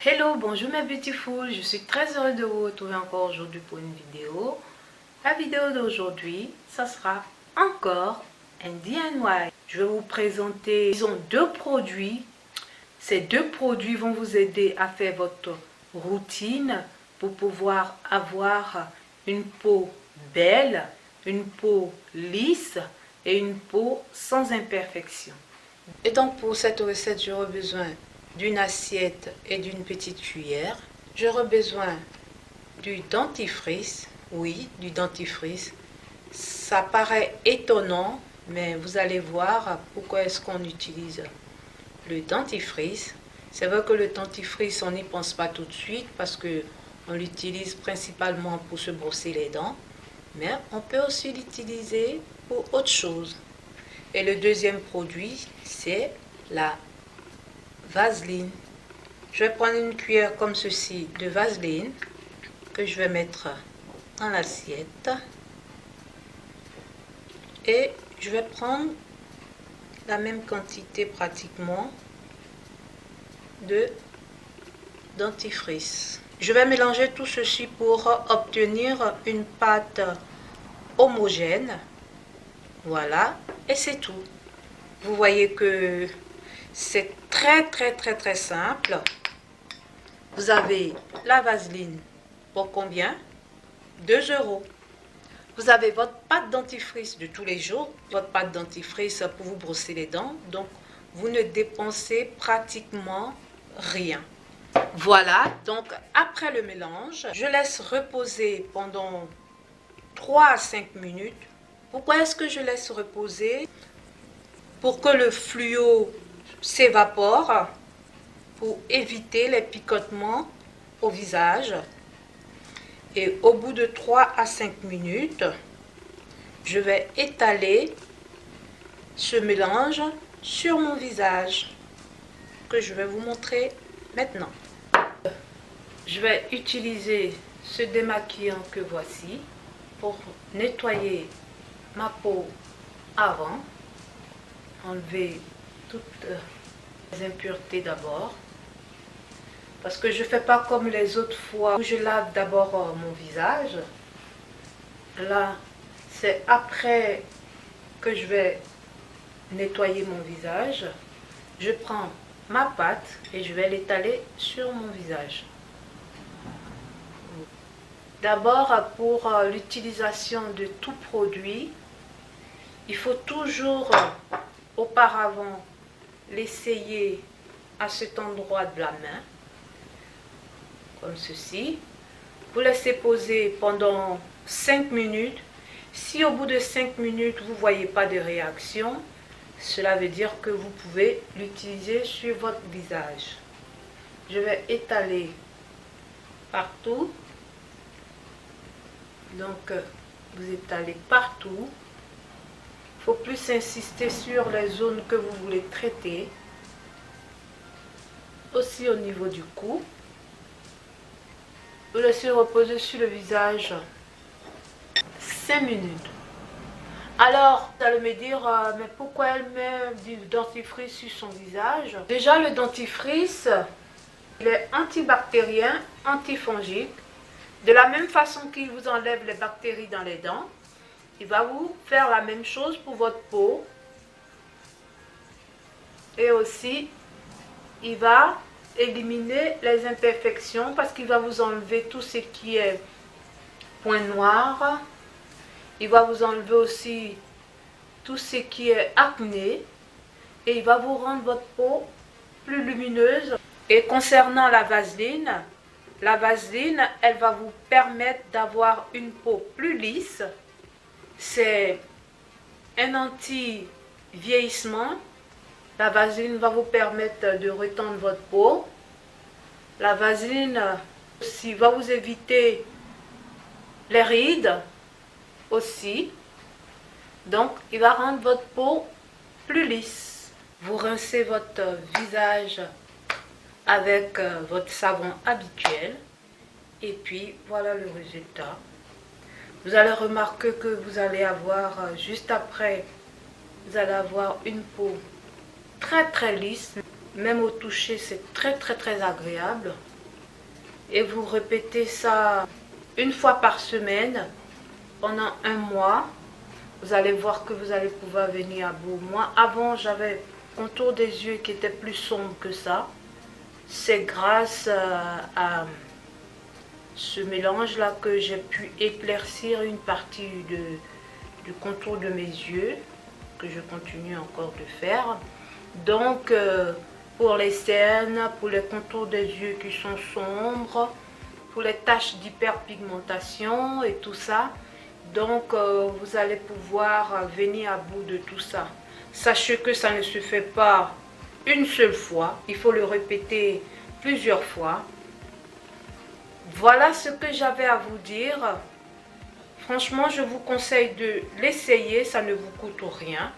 Hello, bonjour mes beautiful, je suis très heureuse de vous retrouver encore aujourd'hui pour une vidéo. La vidéo d'aujourd'hui, ça sera encore un DIY. Je vais vous présenter, disons, deux produits. Ces deux produits vont vous aider à faire votre routine pour pouvoir avoir une peau belle, une peau lisse et une peau sans imperfection. Et donc pour cette recette, j'aurai besoin d'une assiette et d'une petite cuillère. J'aurai besoin du dentifrice. Oui, du dentifrice. Ça paraît étonnant, mais vous allez voir pourquoi est-ce qu'on utilise le dentifrice. C'est vrai que le dentifrice, on n'y pense pas tout de suite parce que on l'utilise principalement pour se brosser les dents, mais on peut aussi l'utiliser pour autre chose. Et le deuxième produit, c'est la vaseline. Je vais prendre une cuillère comme ceci de vaseline que je vais mettre dans l'assiette. Et je vais prendre la même quantité pratiquement de dentifrice. Je vais mélanger tout ceci pour obtenir une pâte homogène. Voilà, et c'est tout. Vous voyez que c'est très simple. Vous avez la vaseline pour combien? 2 €. Vous avez votre pâte dentifrice de tous les jours, votre pâte dentifrice pour vous brosser les dents. Donc, vous ne dépensez pratiquement rien. Voilà, donc après le mélange, je laisse reposer pendant 3 à 5 minutes. Pourquoi est-ce que je laisse reposer? Pour que le fluo s'évapore, pour éviter les picotements au visage. Et au bout de 3 à 5 minutes, je vais étaler ce mélange sur mon visage que je vais vous montrer maintenant. Je vais utiliser ce démaquillant que voici pour nettoyer ma peau avant, enlever toutes les impuretés d'abord, parce que je ne fais pas comme les autres fois où je lave d'abord mon visage. Là, c'est après que je vais nettoyer mon visage. Je prends ma pâte et je vais l'étaler sur mon visage. D'abord, pour l'utilisation de tout produit, il faut toujours auparavant l'essayer à cet endroit de la main, comme ceci. Vous laissez poser pendant 5 minutes. Si au bout de 5 minutes, vous ne voyez pas de réaction, cela veut dire que vous pouvez l'utiliser sur votre visage. Je vais étaler partout. Donc, vous étalez partout. Il faut plus insister sur les zones que vous voulez traiter. Aussi au niveau du cou. Vous laissez reposer sur le visage 5 minutes. Alors, vous allez me dire, mais pourquoi elle met du dentifrice sur son visage? Déjà, le dentifrice, il est antibactérien, antifongique. De la même façon qu'il vous enlève les bactéries dans les dents, il va vous faire la même chose pour votre peau. Et aussi, il va éliminer les imperfections parce qu'il va vous enlever tout ce qui est point noir. Il va vous enlever aussi tout ce qui est acné. Et il va vous rendre votre peau plus lumineuse. Et concernant la vaseline, elle va vous permettre d'avoir une peau plus lisse. C'est un anti-vieillissement. La vaseline va vous permettre de retendre votre peau. La vaseline aussi va vous éviter les rides aussi. Donc, il va rendre votre peau plus lisse. Vous rincez votre visage avec votre savon habituel. Et puis, voilà le résultat. Vous allez remarquer que vous allez avoir, juste après, vous allez avoir une peau très lisse. Même au toucher, c'est très agréable. et vous répétez ça une fois par semaine pendant un mois. Vous allez voir que vous allez pouvoir venir à bout. Moi, avant, j'avais contour des yeux qui était plus sombre que ça. C'est grâce à ce mélange-là que j'ai pu éclaircir une partie du contour de mes yeux, que je continue encore de faire. Donc, pour les cernes, pour les contours des yeux qui sont sombres, pour les taches d'hyperpigmentation et tout ça. Donc, vous allez pouvoir venir à bout de tout ça. Sachez que ça ne se fait pas une seule fois. Il faut le répéter plusieurs fois. Voilà ce que j'avais à vous dire. Franchement, je vous conseille de l'essayer. Ça ne vous coûte rien.